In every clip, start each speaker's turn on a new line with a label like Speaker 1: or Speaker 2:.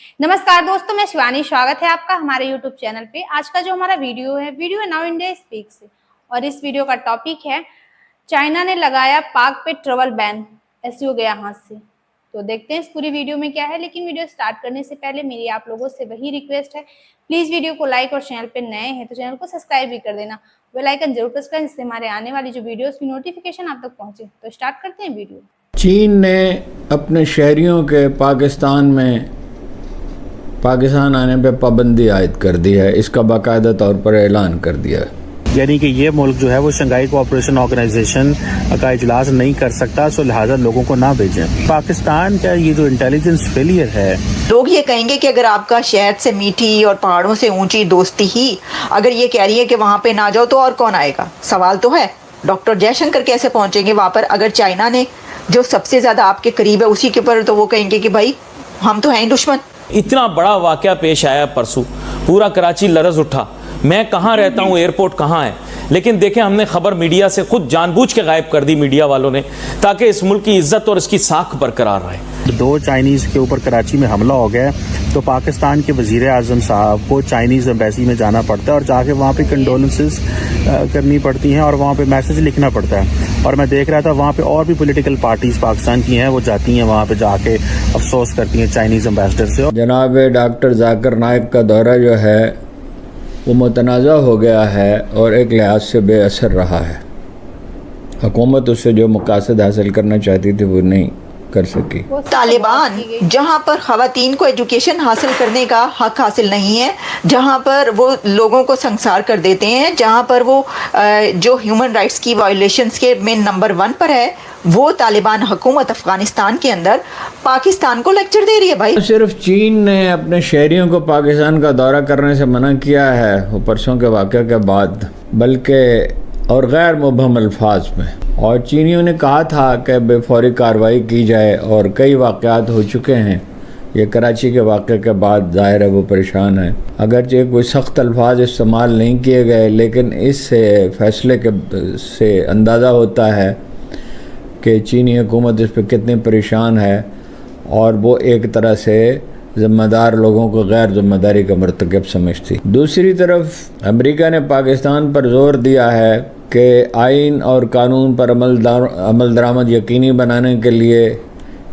Speaker 1: नमस्कार दोस्तों, मैं शिवानी। स्वागत है आपका हमारे YouTube चैनल पे। आज का जो हमारा वीडियो है नाउ इंडिया स्पीक्स, और इस वीडियो का टॉपिक है चाइना ने लगाया पाक पे ट्रैवल बैन, ऐसे हो गया हाथ से। तो देखते हैं इस पूरी वीडियो में क्या है। लेकिन वीडियो स्टार्ट करने से पहले मेरी आप लोगों से वही रिक्वेस्ट है, प्लीज वीडियो को लाइक और चैनल पे नए हैं तो चैनल को सब्सक्राइब भी कर देना, बेल आइकन जरूर प्रेस करें जिससे हमारे आने वाली जो वीडियोस की नोटिफिकेशन आप तक पहुंचे। तो स्टार्ट करते हैं वीडियो।
Speaker 2: चीन ने अपने शहरियों के पाकिस्तान आने पे पाबंदी आयद कर दी है। इसका बाकायदा तौर पर ऐलान कर दिया है,
Speaker 3: यानी कि ये मुल्क जो है वो शंघाई कोऑपरेशन ऑर्गेनाइजेशन का इजलास नहीं कर सकता, सो लिहाजा लोगों को ना भेजें। पाकिस्तान का ये जो इंटेलिजेंस फेलियर है,
Speaker 4: लोग ये कहेंगे कि अगर आपका शहर से मीठी और पहाड़ों से ऊंची दोस्ती ही अगर ये कह रही है कि वहाँ पे ना जाओ तो और कौन आएगा। सवाल तो है, डॉक्टर जयशंकर कैसे पहुँचेंगे वहाँ पर अगर चाइना ने जो सबसे ज़्यादा आपके करीब है उसी के ऊपर, तो वो कहेंगे कि भाई हम तो हैं ही दुश्मन।
Speaker 5: इतना बड़ा वाकया पेश आया परसों, पूरा कराची लरज उठा। मैं कहाँ रहता हूँ, एयरपोर्ट कहाँ है, लेकिन देखें हमने खबर मीडिया से खुद जानबूझ के गायब कर दी मीडिया वालों ने, ताकि इस मुल्क की इज्जत और इसकी साख बरकरार रहे।
Speaker 3: 2 चाइनीज़ के ऊपर कराची में हमला हो गया, तो पाकिस्तान के वज़ीर आज़म साहब को चाइनीज़ एम्बेसी में जाना पड़ता है और जाके वहाँ पे कंडोलेंसेस करनी पड़ती हैं और वहाँ पे मैसेज लिखना पड़ता है। और मैं देख रहा था वहाँ पे और भी पॉलिटिकल पार्टीज पाकिस्तान की हैं, वो जाती हैं वहाँ पे जाके अफसोस करती हैं चाइनीज़ एम्बेसडर से।
Speaker 2: जनाब डॉक्टर जाकिर नाइक का दौरा जो है वो मुतनाज़ा हो गया है और एक लिहाज से बेअसर रहा है। हुकूमत उससे जो मकासद हासिल करना चाहती थी वो नहीं कर सकी।
Speaker 4: तालिबान जहाँ पर ख़वातीन को एजुकेशन हासिल करने का हक हासिल नहीं है, जहाँ पर वो लोगों को संसार कर देते हैं, जहाँ पर वो जो ह्यूमन राइट्स की वायलेशंस के में नंबर 1 पर है, वो तालिबान हुकूमत अफ़गानिस्तान के अंदर पाकिस्तान को लेक्चर दे रही है। भाई
Speaker 2: सिर्फ चीन ने अपने शहरियों को पाकिस्तान का दौरा करने से मना किया है वो परसों के वाक़े के बाद, बल्कि और गैर मुबहम अल्फाज में। और चीनियों ने कहा था कि बेफौरी कार्रवाई की जाए, और कई वाक़यात हो चुके हैं। ये कराची के वाक़े के बाद ज़ाहिर है वो परेशान है। अगरचे कोई सख्त अल्फाज इस्तेमाल नहीं किए गए, लेकिन इससे फ़ैसले के से अंदाज़ा होता है कि चीनी हुकूमत इस पर कितनी परेशान है, और वो एक तरह से ज़िम्मेदार लोगों को गैर ज़िम्मेदारी का मर्तकब समझती। दूसरी तरफ अमेरिका ने पाकिस्तान पर ज़ोर दिया है कि आइन और कानून पर अमल दरामद यकीनी बनाने के लिए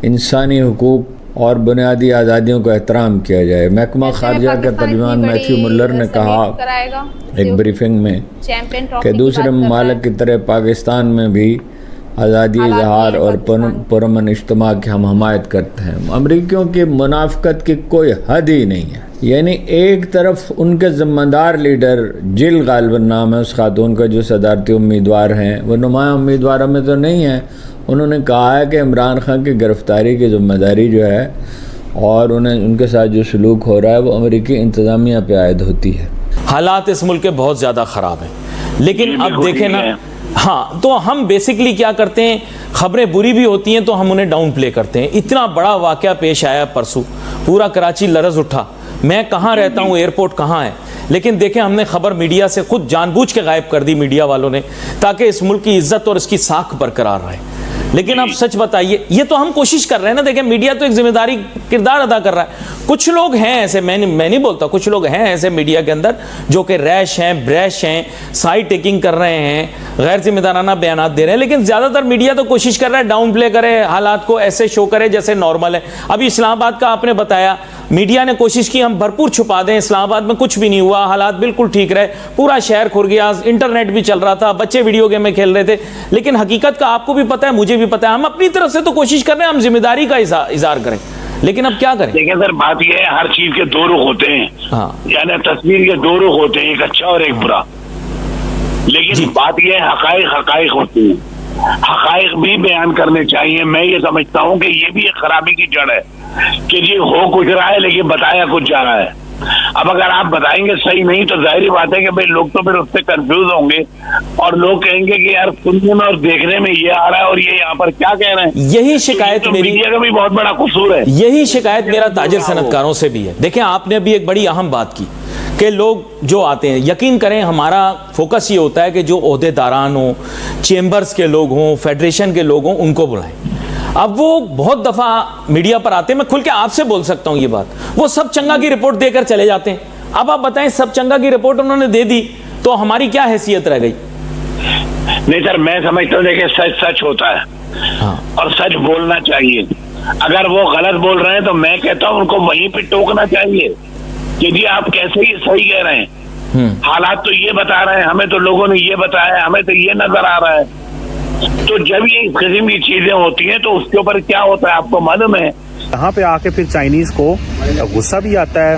Speaker 2: इंसानी हुकूक और बुनियादी आज़ादियों का एहतराम किया जाए। महकमा खारजा के तर्जुमान मैथ्यू मुल्लर ने कहा एक ब्रीफिंग में कि दूसरे ममालिक की तरह पाकिस्तान में भी आज़ादी इजहार और पुरअमन इज्तिमा की हम हमायत करते हैं। अमरीकियों की मुनाफिकत की कोई हद ही नहीं है। यानी एक तरफ उनके ज़िम्मेदार लीडर जिल गालिबन नाम है उस खातून का जो सदारती उम्मीदवार हैं, वो नुमाया उम्मीदवारों में तो नहीं है। उन्होंने कहा है कि इमरान खान की गिरफ़्तारी की ज़िम्मेदारी जो है और उन्हें उनके साथ जो सलूक हो रहा है वो अमरीकी इंतज़ामिया पे आयद होती है।
Speaker 5: हालात इस मुल्क के बहुत ज़्यादा ख़राब हैं, लेकिन अब देखें ना, हाँ, तो हम बेसिकली क्या करते हैं, खबरें बुरी भी होती हैं तो हम उन्हें डाउन प्ले करते हैं। इतना बड़ा वाकया पेश आया परसों, पूरा कराची लरज उठा। मैं कहाँ रहता हूँ, एयरपोर्ट कहाँ है, लेकिन देखें हमने खबर मीडिया से खुद जानबूझ के गायब कर दी मीडिया वालों ने, ताकि इस मुल्क की इज्जत और इसकी साख बरकरार रहे। लेकिन अब सच बताइए, ये तो हम कोशिश कर रहे हैं ना। देखें मीडिया तो एक जिम्मेदारी किरदार अदा कर रहा है। कुछ लोग हैं ऐसे, मैं नहीं बोलता, कुछ लोग हैं ऐसे मीडिया के अंदर जो कि रैश हैं, ब्रैश हैं, साइड टेकिंग कर रहे हैं, गैर जिम्मेदाराना बयान दे रहे हैं। लेकिन ज़्यादातर मीडिया तो कोशिश कर रहा है डाउन प्ले करे, हालात को ऐसे शो करे जैसे नॉर्मल है। अभी इस्लामाबाद का आपने बताया, मीडिया ने कोशिश की हम भरपूर छुपा दें, इस्लामाबाद में कुछ भी नहीं हुआ, हालात बिल्कुल ठीक रहे, पूरा शहर खुर गया, इंटरनेट भी चल रहा था, बच्चे वीडियो गेम में खेल रहे थे। लेकिन हकीकत का आपको भी पता है, मुझे भी पता है। हम अपनी तरफ से तो कोशिश कर रहे हैं हम जिम्मेदारी का इज़हार करें, लेकिन अब क्या करें।
Speaker 6: देखिए सर, बात यह है हर चीज के 2 रुख होते हैं।
Speaker 5: हाँ,
Speaker 6: यानी तस्वीर के 2 रुख होते हैं, एक अच्छा और एक बुरा। लेकिन बात यह है हकाइक होती है, हकाइक भी बयान करने चाहिए। मैं ये समझता हूँ कि ये भी एक खराबी की जड़ है कि जी हो कुछ रहा है लेकिन बताया कुछ जा रहा है। अब अगर आप बताएंगे सही नहीं तो जाहिर बात है कि भाई लोग तो फिर उससे कंफ्यूज होंगे और लोग कहेंगे कि यार सुनने में और देखने में ये आ रहा है और ये यहाँ पर क्या कह रहे हैं।
Speaker 5: यही शिकायत
Speaker 6: तो
Speaker 5: मेरी,
Speaker 6: मीडिया का भी बहुत बड़ा कसूर है।
Speaker 5: यही शिकायत मेरा ताजिर सनतकारों से भी है। देखें आपने अभी एक बड़ी अहम बात की कि लोग जो आते हैं, यकीन करें हमारा फोकस ये होता है कि जो ओहदेदारान हों, चेंबर्स के लोग हों, फेडरेशन के लोग हों, उनको बुलाएं। अब वो बहुत दफा मीडिया पर आते हैं, मैं खुल के आपसे बोल सकता हूं ये बात, वो सब चंगा की रिपोर्ट देकर चले जाते हैं। अब आप बताएं, सब चंगा की रिपोर्ट उन्होंने दे दी तो हमारी क्या हैसियत रह गई?
Speaker 6: नहीं सर, मैं समझता हूँ देखिए सच सच होता है।
Speaker 5: हाँ।
Speaker 6: और सच बोलना चाहिए। अगर वो गलत बोल रहे हैं तो मैं कहता हूँ उनको वहीं पे टोकना चाहिए कि जी आप कैसे ही सही कह रहे हैं, हालात तो ये बता रहे हैं, हमें तो लोगों ने ये बताया है, हमें तो ये नजर आ रहा है। तो जब ये इस किस्म की चीजें होती हैं तो उसके ऊपर क्या होता है आपको मालूम है?
Speaker 3: यहाँ पे आके फिर चाइनीज को गुस्सा भी आता है,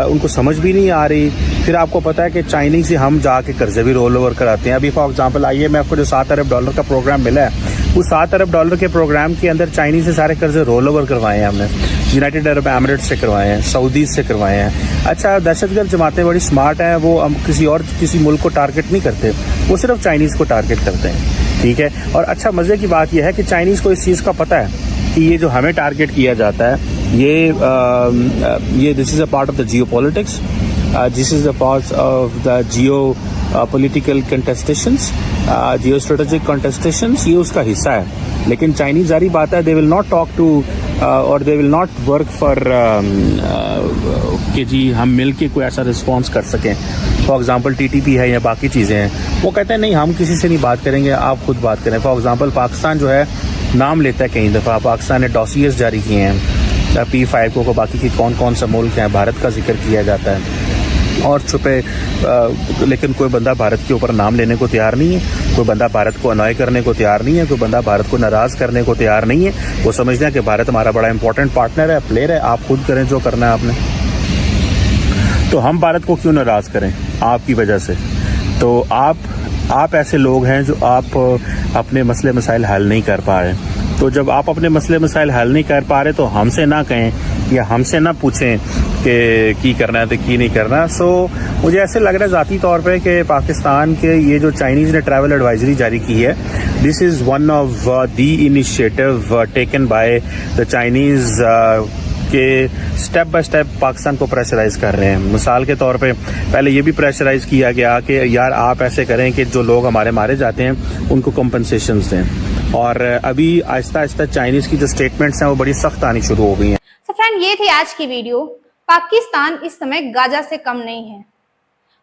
Speaker 3: उनको समझ भी नहीं आ रही। फिर आपको पता है कि चाइनीज से हम जाके कर्जे भी रोल ओवर कराते हैं। अभी फॉर एग्जांपल आइए, मैं आपको जो $7 अरब का प्रोग्राम मिला है, उस $7 अरब के प्रोग्राम के अंदर चाइनीज से सारे कर्जे रोल ओवर करवाए हैं हमने, यूनाइटेड अरब एमिरेट्स से करवाए हैं, सऊदीज से करवाए हैं। अच्छा, दहशतगर्द जमातें बड़ी स्मार्ट हैं, वो हम किसी मुल्क को टारगेट नहीं करते, वो सिर्फ चाइनीज को टारगेट करते हैं, ठीक है। और अच्छा, मजे की बात यह है कि चाइनीज को इस चीज का पता है कि ये जो हमें टारगेट किया जाता है, ये this is a part of the geopolitics, this is a part of the geopolitical contestations, geostrategic contestations, ये उसका हिस्सा है। लेकिन चाइनीज जारी बात है, they will not talk to और they will not work for कि जी हम मिल के कोई ऐसा रिस्पॉन्स कर सकें। फॉर एग्जाम्पल TTP है या बाकी चीज़ें हैं, वो कहते हैं नहीं हम किसी से नहीं बात करेंगे, आप खुद बात करें। फॉर एग्जाम्पल पाकिस्तान जो है नाम लेता है कई दफ़ा, पाकिस्तान ने डॉसियर्स जारी किए हैं P5 को, बाकी के कौन कौन सा मुल्क हैं, भारत का जिक्र किया जाता है और छुपे, लेकिन कोई बंदा भारत के ऊपर नाम लेने को तैयार नहीं है, कोई बंदा भारत को अनॉय करने को तैयार नहीं है, कोई बंदा भारत को नाराज़ करने को तैयार नहीं है। वो समझते हैं कि भारत हमारा बड़ा इंपॉर्टेंट पार्टनर है, प्लेयर है, आप खुद करें जो करना है आपने। तो हम भारत को क्यों नाराज़ करें आपकी वजह से? तो आप ऐसे लोग हैं जो आप अपने मसले मसाइल हल नहीं कर पा रहे। तो जब आप अपने मसले मसाइल हल नहीं कर पा रहे तो हमसे ना कहें या हमसे ना पूछें कि की करना है तो की नहीं करना। सो मुझे ऐसे लग रहा है ज़ाती तौर पे कि पाकिस्तान के ये जो चाइनीज़ ने ट्रैवल एडवाइजरी जारी की है, this is one of the initiative taken by the Chinese कि स्टेप बाय स्टेप पाकिस्तान को प्रेशराइज कर रहे हैं। मिसाल के तौर पे पहले ये भी प्रेशराइज किया गया कि यार आप ऐसे करें कि जो लोग हमारे मारे जाते हैं उनको कम्पनसेशंस दें, और अभी आहिस्ता आहिस्ता चाइनीज की जो स्टेटमेंट्स हैं वो बड़ी सख्त आनी शुरू हो गई हैं।
Speaker 1: तो फ्रेंड, ये थी आज की वीडियो। पाकिस्तान इस समय गाजा से कम नहीं है।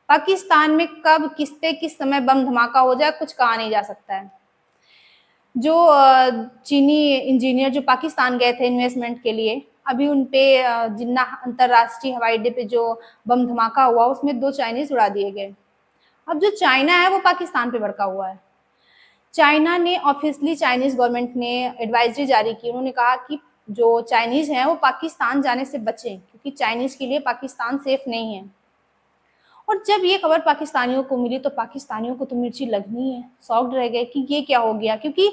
Speaker 1: पाकिस्तान में कब किस पे किस समय बम धमाका हो जाए कुछ कहा नहीं जा सकता है। जो चीनी इंजीनियर जो पाकिस्तान गए थे इन्वेस्टमेंट के लिए, अभी उन पे जिन्ना अंतरराष्ट्रीय हवाई अड्डे पे जो बम धमाका हुआ उसमें 2 चाइनीज उड़ा दिए गए। अब जो चाइना है वो पाकिस्तान पे भड़का हुआ है। चाइना ने ऑफिशियली चाइनीज गवर्नमेंट ने एडवाइजरी जारी की। उन्होंने कहा कि जो चाइनीज हैं वो पाकिस्तान जाने से बचें क्योंकि चाइनीज के लिए पाकिस्तान सेफ नहीं है। और जब ये खबर पाकिस्तानियों को मिली तो पाकिस्तानियों को तो मिर्ची लगनी है, शॉक्ड रह गए कि ये क्या हो गया। क्योंकि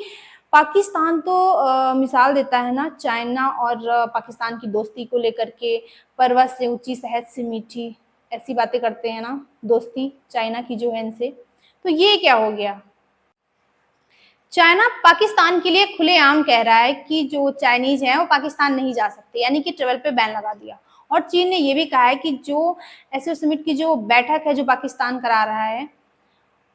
Speaker 1: पाकिस्तान तो मिसाल देता है ना चाइना और पाकिस्तान की दोस्ती को लेकर के, पर्वत से ऊंची शहद से मीठी, ऐसी बातें करते हैं ना दोस्ती चाइना की जो है इनसे। तो ये क्या हो गया? चाइना पाकिस्तान के लिए खुलेआम कह रहा है कि जो चाइनीज हैं वो पाकिस्तान नहीं जा सकते, यानी कि ट्रेवल पे बैन लगा दिया। और चीन ने ये भी कहा है कि जो एससीओ समिट की जो बैठक है जो पाकिस्तान करा रहा है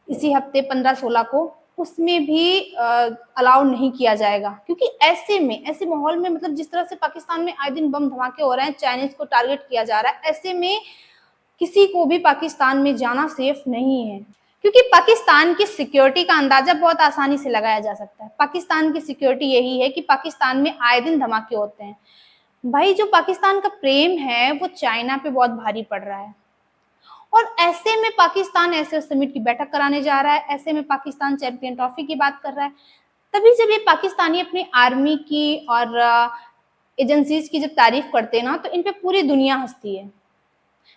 Speaker 1: इसी हफ्ते 15-16 को, उसमें भी अलाउ नहीं किया जाएगा। क्योंकि ऐसे माहौल में, मतलब जिस तरह से पाकिस्तान में आए दिन बम धमाके हो रहे हैं, चाइनीज को टारगेट किया जा रहा है, ऐसे में किसी को भी पाकिस्तान में जाना सेफ नहीं है। क्योंकि पाकिस्तान की सिक्योरिटी का अंदाजा बहुत आसानी से लगाया जा सकता है। पाकिस्तान की सिक्योरिटी यही है कि पाकिस्तान में आए दिन धमाके होते हैं। भाई, जो पाकिस्तान का प्रेम है वो चाइना पे बहुत भारी पड़ रहा है। और ऐसे में पाकिस्तान एससीओ समिट की बैठक कराने जा रहा है, ऐसे में पाकिस्तान चैंपियन ट्रॉफी की बात कर रहा है। तभी जब ये पाकिस्तानी अपनी आर्मी की और एजेंसीज की जब तारीफ करते हैं ना, तो इन पे पूरी दुनिया हंसती है।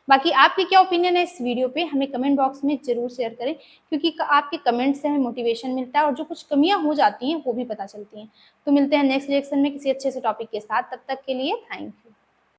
Speaker 1: बाकी आपकी क्या ओपिनियन है इस वीडियो पे, हमें कमेंट बॉक्स में जरूर शेयर करें, क्योंकि आपके कमेंट से हमें मोटिवेशन मिलता है और जो कुछ कमियां हो जाती हैं वो भी पता चलती हैं। तो मिलते हैं नेक्स्ट रिएक्शन में किसी अच्छे से टॉपिक के साथ। तब तक के लिए थैंक यू।